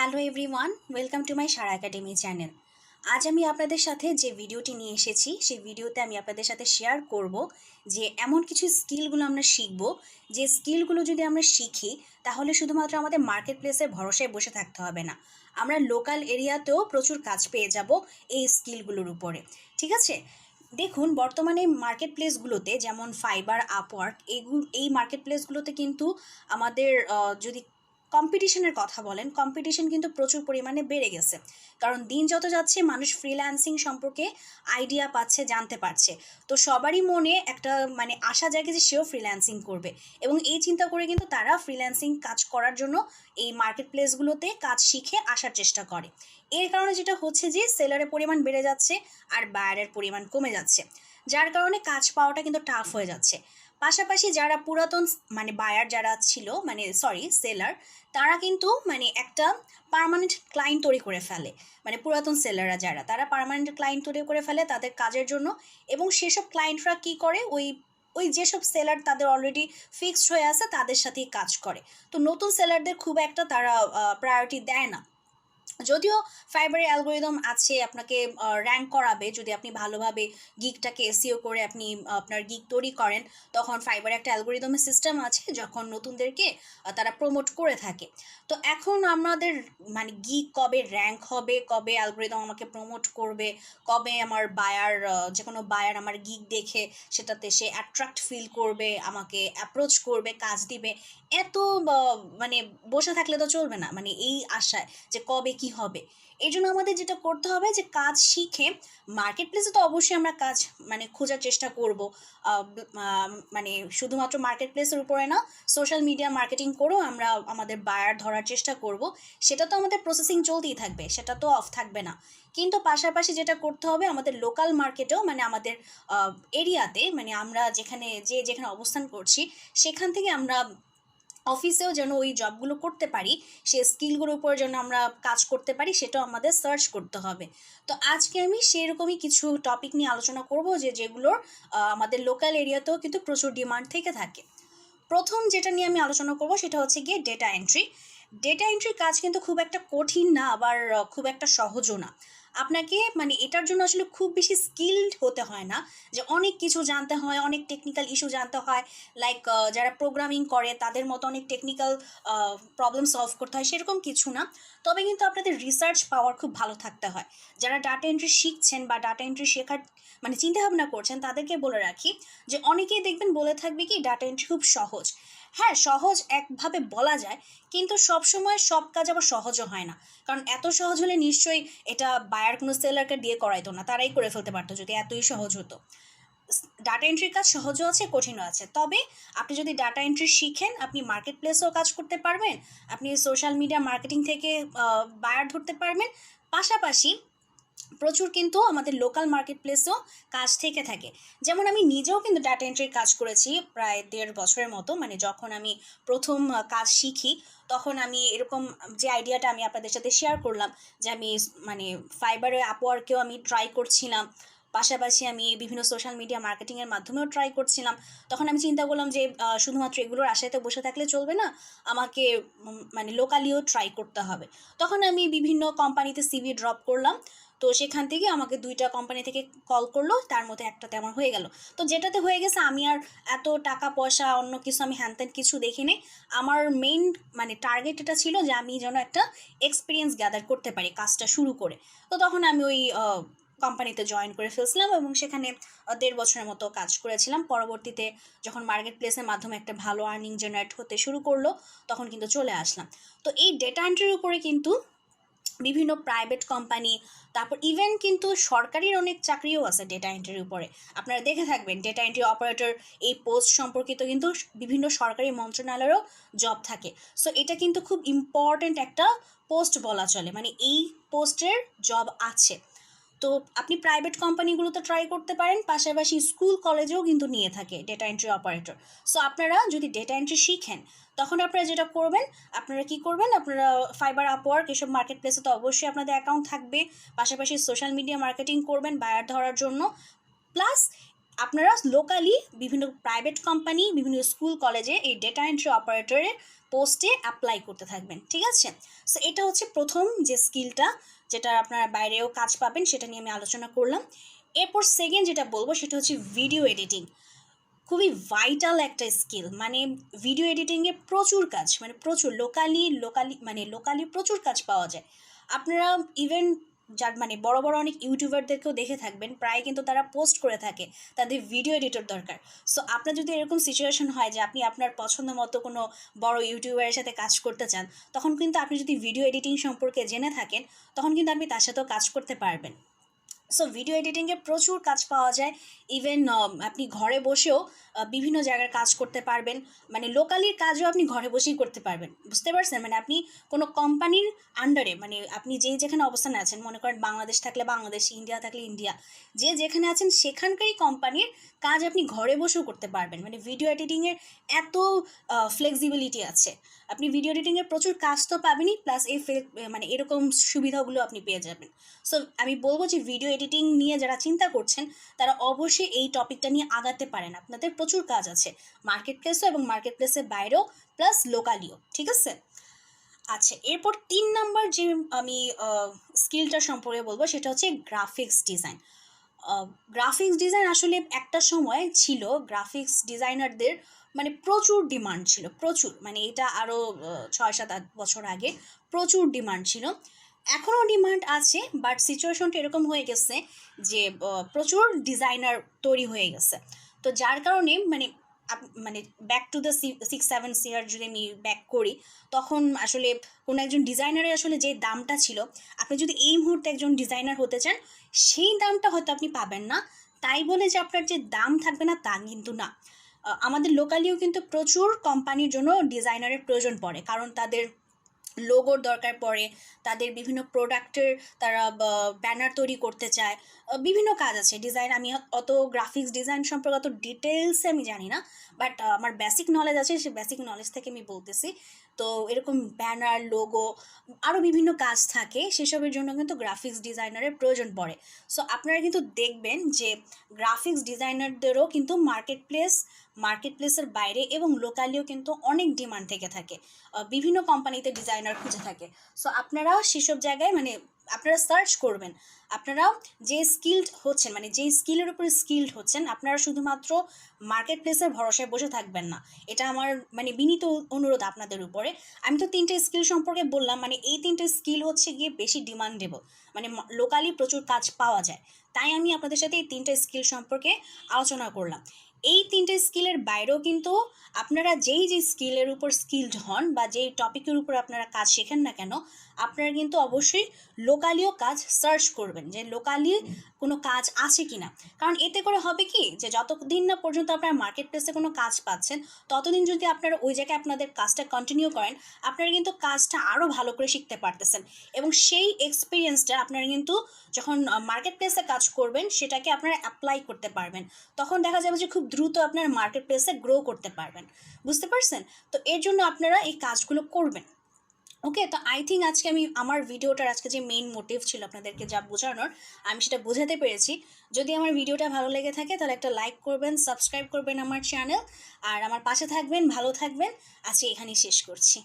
Hello everyone, welcome to my Sara academy channel. আজ আমি আপনাদের সাথে যে ভিডিওটি নিয়ে এসেছি সেই ভিডিওতে আমি আপনাদের সাথে শেয়ার করব যে এমন কিছু স্কিলগুলো আমরা শিখব, যে স্কিলগুলো যদি আমরা শিখি তাহলে শুধুমাত্র আমাদের মার্কেট প্লেসের ভরসায় বসে থাকতে হবে না, আমরা লোকাল এরিয়াতেও প্রচুর কাজ পেয়ে যাব এই স্কিলগুলোর উপরে। ঠিক আছে, দেখুন বর্তমানে মার্কেট প্লেসগুলোতে যেমন ফাইবার, আপওয়ার্ক, এই মার্কেট প্লেসগুলোতে কিন্তু আমাদের যদি কম্পিটিশনের কথা বলেন, কম্পিটিশন কিন্তু প্রচুর পরিমাণে বেড়ে গেছে। কারণ দিন যত যাচ্ছে মানুষ ফ্রিল্যান্সিং সম্পর্কে আইডিয়া পাচ্ছে, জানতে পারছে। তো সবারই মনে একটা আশা জাগে যে সেও ফ্রিল্যান্সিং করবে, এবং এই চিন্তা করে কিন্তু তারা ফ্রিল্যান্সিং কাজ করার জন্য এই মার্কেট প্লেসগুলোতে কাজ শিখে আসার চেষ্টা করে। এর কারণে যেটা হচ্ছে যে সেলারের পরিমাণ বেড়ে যাচ্ছে আর বায়ারের পরিমাণ কমে যাচ্ছে, যার কারণে কাজ পাওয়াটা কিন্তু টাফ হয়ে যাচ্ছে। পাশাপাশি যারা পুরাতন বায়ার যারা ছিল, সেলার, তারা কিন্তু একটা পার্মানেন্ট ক্লায়েন্ট তৈরি করে ফেলে। পুরাতন সেলাররা যারা, তারা পার্মানেন্ট ক্লায়েন্ট তৈরি করে ফেলে তাদের কাজের জন্য, এবং সেসব ক্লায়েন্টরা কি করে, ওই ওই যেসব সেলার তাদের অলরেডি ফিক্সড হয়ে আছে তাদের সাথেই কাজ করে। তো নতুন সেলারদের খুব একটা তারা প্রায়োরিটি দেয় না। যদিও ফাইবারের অ্যালগোরিদম আছে, আপনাকে র্যাঙ্ক করাবে যদি আপনি ভালোভাবে গিগটাকে এসইও করে আপনি আপনার গিগ তৈরি করেন, তখন ফাইবারে একটা অ্যালগোরিদমের সিস্টেম আছে যখন নতুনদেরকে তারা প্রমোট করে থাকে। তো এখন আমাদের গিগ কবে র্যাঙ্ক হবে, কবে অ্যালগোরিদম আমাকে প্রমোট করবে, কবে আমার বায়ার, যে কোনো বায়ার আমার গিগ দেখে সেটাতে সে অ্যাট্রাক্ট ফিল করবে, আমাকে অ্যাপ্রোচ করবে, কাজ দিবে, এত বসে থাকলে তো চলবে না, এই আশায় যে কবে কি হবে। এই জন্য আমাদের যেটা করতে হবে যে কাজ শিখে মার্কেট প্লেসে তো অবশ্যই আমরা কাজ খোঁজার চেষ্টা করব। শুধুমাত্র মার্কেট প্লেসের উপরে না, সোশ্যাল মিডিয়া মার্কেটিং করেও আমরা আমাদের বায়ার ধরার চেষ্টা করব। সেটা তো আমাদের প্রসেসিং চলতেই থাকবে, সেটা তো অফ থাকবে না। কিন্তু পাশাপাশি যেটা করতে হবে আমাদের লোকাল মার্কেটেও, আমাদের এরিয়াতে, আমরা যেখানে অবস্থান করছি সেখান থেকে আমরা অফিসেও যেন ওই জবগুলো করতে পারি, সেই স্কিলগুলোর উপর যেন আমরা কাজ করতে পারি, সেটাও আমাদের সার্চ করতে হবে। তো আজকে আমি সেরকমই কিছু টপিক নিয়ে আলোচনা করব যেগুলোর আমাদের লোকাল এরিয়াতেও কিন্তু প্রচুর ডিমান্ড থেকে থাকে। প্রথম যেটা নিয়ে আমি আলোচনা করব সেটা হচ্ছে গিয়ে ডেটা এন্ট্রি। ডেটা এন্ট্রির কাজ কিন্তু খুব একটা কঠিন না, আবার খুব একটা সহজও না। আপনাকে এটার জন্য আসলে খুব বেশি স্কিলড হতে হয় না, যে অনেক কিছু জানতে হয়, অনেক টেকনিক্যাল ইস্যু জানতে হয়, লাইক যারা প্রোগ্রামিং করে তাদের মতো অনেক টেকনিক্যাল প্রবলেম সলভ করতে হয়, সেরকম কিছু না। তবে কিন্তু আপনাদের রিসার্চ পাওয়ার খুব ভালো থাকতে হয়। যারা ডাটা এন্ট্রি শিখছেন বা ডাটা এন্ট্রি শেখার চিন্তাভাবনা করছেন, তাদেরকে বলে রাখি যে অনেকেই দেখবেন বলে থাকবে কি ডাটা এন্ট্রি খুব সহজ। হ্যাঁ, সহজ একভাবে বলা যায়, কিন্তু সবসময় সব কাজ আবার সহজও হয় না। কারণ এত সহজ হলে নিশ্চয়ই এটা বায়ার কোনো সেলারকে দিয়ে করাইতো না, তারাই করে ফেলতে পারতো যদি এতই সহজ হতো। ডাটা এন্ট্রির কাজ সহজও আছে, কঠিনও আছে। তবে আপনি যদি ডাটা এন্ট্রি শিখেন, আপনি মার্কেট প্লেসেও কাজ করতে পারবেন, আপনি সোশ্যাল মিডিয়া মার্কেটিং থেকে বায়ার ধরতে পারবেন। পাশাপাশি প্রচুর কিন্তু আমাদের লোকাল মার্কেট প্লেসেও কাজ থেকে থাকে। যেমন আমি নিজেও কিন্তু ডাটা এন্ট্রির কাজ করেছি প্রায় 1.5 বছরের মতো। যখন আমি প্রথম কাজ শিখি, তখন আমি এরকম যে আইডিয়াটা আমি আপনাদের সাথে শেয়ার করলাম, যে আমি ফাইবারে, আপওয়ার্কেও আমি ট্রাই করছিলাম, পাশাপাশি আমি বিভিন্ন সোশ্যাল মিডিয়া মার্কেটিংয়ের মাধ্যমেও ট্রাই করছিলাম। তখন আমি চিন্তা করলাম যে শুধুমাত্র এগুলোর আশাতে বসে থাকলে চলবে না, আমাকে লোকালিও ট্রাই করতে হবে। তখন আমি বিভিন্ন কোম্পানিতে সিভি ড্রপ করলাম। তো সেখান থেকে আমাকে 2টা কোম্পানি থেকে কল করলো, তার মধ্যে একটাতে আমার হয়ে গেল। তো যেটাতে হয়ে গেছে, আমি আর এত টাকা পয়সা অন্য কিছু আমি হ্যানত্যান কিছু দেখিনি। আমার মেইন টার্গেট এটা ছিল যে আমি যেন একটা এক্সপিরিয়েন্স গ্যাদার করতে পারি কাজটা শুরু করে। তো তখন আমি ওই কোম্পানিতে জয়েন করে ফেলছিলাম, এবং সেখানে 1.5 বছরের মতো কাজ করেছিলাম। পরবর্তীতে যখন মার্কেট প্লেসের মাধ্যমে একটা ভালো আর্নিং জেনারেট হতে শুরু করলো, তখন কিন্তু চলে আসলাম। তো এই ডেটা এন্ট্রির উপরে কিন্তু বিভিন্ন প্রাইভেট কোম্পানি, তারপর ইভেন কিন্তু সরকারির অনেক চাকরিও আছে ডেটা এন্ট্রির উপরে। আপনারা দেখে থাকবেন ডেটা এন্ট্রি অপারেটর এই পোস্ট সম্পর্কিত কিন্তু বিভিন্ন সরকারি মন্ত্রণালয়েরও জব থাকে। সো এটা কিন্তু খুব ইম্পর্ট্যান্ট একটা পোস্ট বলা চলে, এই পোস্টের জব আছে। তো আপনি প্রাইভেট কোম্পানিগুলোতে ট্রাই করতে পারেন, পাশাপাশি স্কুল কলেজেও কিন্তু নিয়ে থাকে ডেটা এন্ট্রি অপারেটর। সো আপনারা যদি ডেটা এন্ট্রি শিখেন, তখন আপনারা যেটা করবেন, আপনারা কি করবেন, আপনারা ফাইবার, আপওয়ার্ক এসব মার্কেট প্লেসে তো অবশ্যই আপনাদের অ্যাকাউন্ট থাকবে, পাশাপাশি সোশ্যাল মিডিয়া মার্কেটিং করবেন বায়ার ধরার জন্য। প্লাস আপনারা লোকালি বিভিন্ন প্রাইভেট কোম্পানি, বিভিন্ন স্কুল কলেজে এই ডেটা এন্ট্রি অপারেটরের পোস্টে অ্যাপ্লাই করতে থাকবেন, ঠিক আছে? সো এটা হচ্ছে প্রথম যে স্কিলটা, যেটা আপনারা বাইরেও কাজ পাবেন, সেটা নিয়ে আমি আলোচনা করলাম। এরপর সেকেন্ড যেটা বলবো সেটা হচ্ছে ভিডিও এডিটিং। খুবই ভাইটাল একটা স্কিল, মানে ভিডিও এডিটিংয়ে প্রচুর কাজ, মানে প্রচুর লোকালি প্রচুর কাজ পাওয়া যায়। আপনারা ইভেন যার মানে বড় বড় অনেক ইউটিউবারদেরকেও দেখে থাকবেন, প্রায় কিন্তু তারা পোস্ট করে থাকে তাদের ভিডিও এডিটর দরকার। সো আপনার যদি এরকম সিচুয়েশন হয় যে আপনি আপনার পছন্দ মতো কোনো বড় ইউটিউবারের সাথে কাজ করতে চান, তখন কিন্তু আপনি যদি ভিডিও এডিটিং সম্পর্কে জেনে থাকেন, তখন কিন্তু আপনি তার সাথেও কাজ করতে পারবেন। সো ভিডিও এডিটিংয়ে প্রচুর কাজ পাওয়া যায়। ইভেন আপনি ঘরে বসেও বিভিন্ন জায়গার কাজ করতে পারবেন, মানে লোকালির কাজও আপনি ঘরে বসেই করতে পারবেন, বুঝতে পারছেন? মানে আপনি কোনো কোম্পানির আন্ডারে, মানে আপনি যেখানে অবস্থানে আছেন, মনে করেন বাংলাদেশ থাকলে বাংলাদেশ, ইন্ডিয়া থাকলে ইন্ডিয়া, যেখানে আছেন সেখানকারই কোম্পানির কাজ আপনি ঘরে বসেও করতে পারবেন। মানে ভিডিও এডিটিংয়ের এত ফ্লেক্সিবিলিটি আছে, আপনি ভিডিও এডিটিংয়ের প্রচুর কাজ তো পাবেনই, প্লাস মানে এরকম সুবিধাগুলো আপনি পেয়ে যাবেন। সো আমি বলবো যে ভিডিও এডিটিং নিয়ে যারা চিন্তা করছেন, তারা অবশ্যই এই টপিকটা নিয়ে আগাতে পারেন। আপনাদের প্রচুর কাজ আছে মার্কেট প্লেসও এবং মার্কেট প্লেসের বাইরেও, প্লাস লোকালিও, ঠিক আছে? আচ্ছা, এরপর 3 নাম্বার যে আমি স্কিলটা সম্পর্কে বলবো সেটা হচ্ছে গ্রাফিক্স ডিজাইন। গ্রাফিক্স ডিজাইন আসলে একটা সময় ছিল গ্রাফিক্স ডিজাইনারদের মানে প্রচুর ডিমান্ড ছিল, প্রচুর, মানে এটা আরও 6-7-8 বছর আগে প্রচুর ডিমান্ড ছিল। এখনও ডিমান্ড আছে, বাট সিচুয়েশনটা এরকম হয়ে গেছে যে প্রচুর ডিজাইনার তৈরি হয়ে গেছে। তো যার কারণে মানে ব্যাক টু দ্য 6-7 ইয়ার যদি আমি ব্যাক করি, তখন আসলে কোনো একজন ডিজাইনারের আসলে যে দামটা ছিল, আপনি যদি এই মুহূর্তে একজন ডিজাইনার হতে চান, সেই দামটা হয়তো আপনি পাবেন না। তাই বলে যে আপনার যে দাম থাকবে না তা কিন্তু না। আমাদের লোকালিও কিন্তু প্রচুর কোম্পানির জন্য ডিজাইনারের প্রয়োজন পড়ে, কারণ তাদের লোগোর দরকার পড়ে, তাদের বিভিন্ন প্রোডাক্টের তারা ব্যানার তৈরি করতে চায়, বিভিন্ন কাজ আছে ডিজাইন। আমি অত গ্রাফিক্স ডিজাইন সম্পর্কে অত ডিটেলসে আমি জানি না, বাট আমার বেসিক নলেজ আছে, সেই বেসিক নলেজ থেকে আমি বলতেছি। তো এরকম ব্যানার, লোগো, আরও বিভিন্ন কাজ থাকে, সেসবের জন্য কিন্তু গ্রাফিক্স ডিজাইনারের প্রয়োজন পড়ে। সো আপনারা কিন্তু দেখবেন যে গ্রাফিক্স ডিজাইনারদেরও কিন্তু মার্কেট প্লেসের বাইরে এবং লোকালিও কিন্তু অনেক ডিমান্ড থেকে থাকে, বিভিন্ন কোম্পানিতে ডিজাইনার খুঁজে থাকে। সো আপনারা সেসব জায়গায় মানে আপনারা সার্চ করবেন, আপনারা যে স্কিলড হচ্ছেন, মানে যেই স্কিলের উপরে স্কিলড হচ্ছেন, আপনারা শুধুমাত্র মার্কেট প্লেসের ভরসায় বসে থাকবেন না। এটা আমার মানে বিনীত অনুরোধ আপনাদের উপরে। আমি তো 3টে স্কিল সম্পর্কে বললাম, মানে এই 3টে স্কিল হচ্ছে গিয়ে বেশি ডিমান্ডেবল, মানে লোকালি প্রচুর কাজ পাওয়া যায়। তাই আমি আপনাদের সাথে এই 3টে স্কিল সম্পর্কে আলোচনা করলাম। এই 3টে স্কিলের বাইরেও কিন্তু আপনারা যেই স্কিলের উপর স্কিলড হন বা যেই টপিকের উপর আপনারা কাজ শেখেন না কেন, আপনারা কিন্তু অবশ্যই লোকালিও কাজ সার্চ করবেন যে লোকালি কোনো কাজ আছে কি না। কারণ এতে করে হবে কি, যে যতদিন না পর্যন্ত আপনারা মার্কেট প্লেসে কোনো কাজ পাচ্ছেন, ততদিন যদি আপনারা ওই জায়গায় আপনাদের কাজটা কন্টিনিউ করেন, আপনারা কিন্তু কাজটা আরও ভালো করে শিখতে পারতেছেন, এবং সেই এক্সপিরিয়েন্সটা আপনারা কিন্তু যখন মার্কেট প্লেসে কাজ করবেন সেটাকে আপনারা অ্যাপ্লাই করতে পারবেন। তখন দেখা যাবে যে খুব দ্রুত আপনার মার্কেট প্লেসে গ্রো করতে পারবেন, বুঝতে পারছেন? তো এর জন্য আপনারা এই কাজগুলো করবেন। ওকে, তো আই থিঙ্ক আজকে আমি আমার ভিডিওটার আজকে যে মেইন মোটিভ ছিল আপনাদেরকে যা বোঝানোর, আমি সেটা বোঝাতে পেরেছি। যদি আমার ভিডিওটা ভালো লেগে থাকে তাহলে একটা লাইক করবেন, সাবস্ক্রাইব করবেন আমার চ্যানেল, আর আমার পাশে থাকবেন, ভালো থাকবেন। আজকে এখানেই শেষ করছি।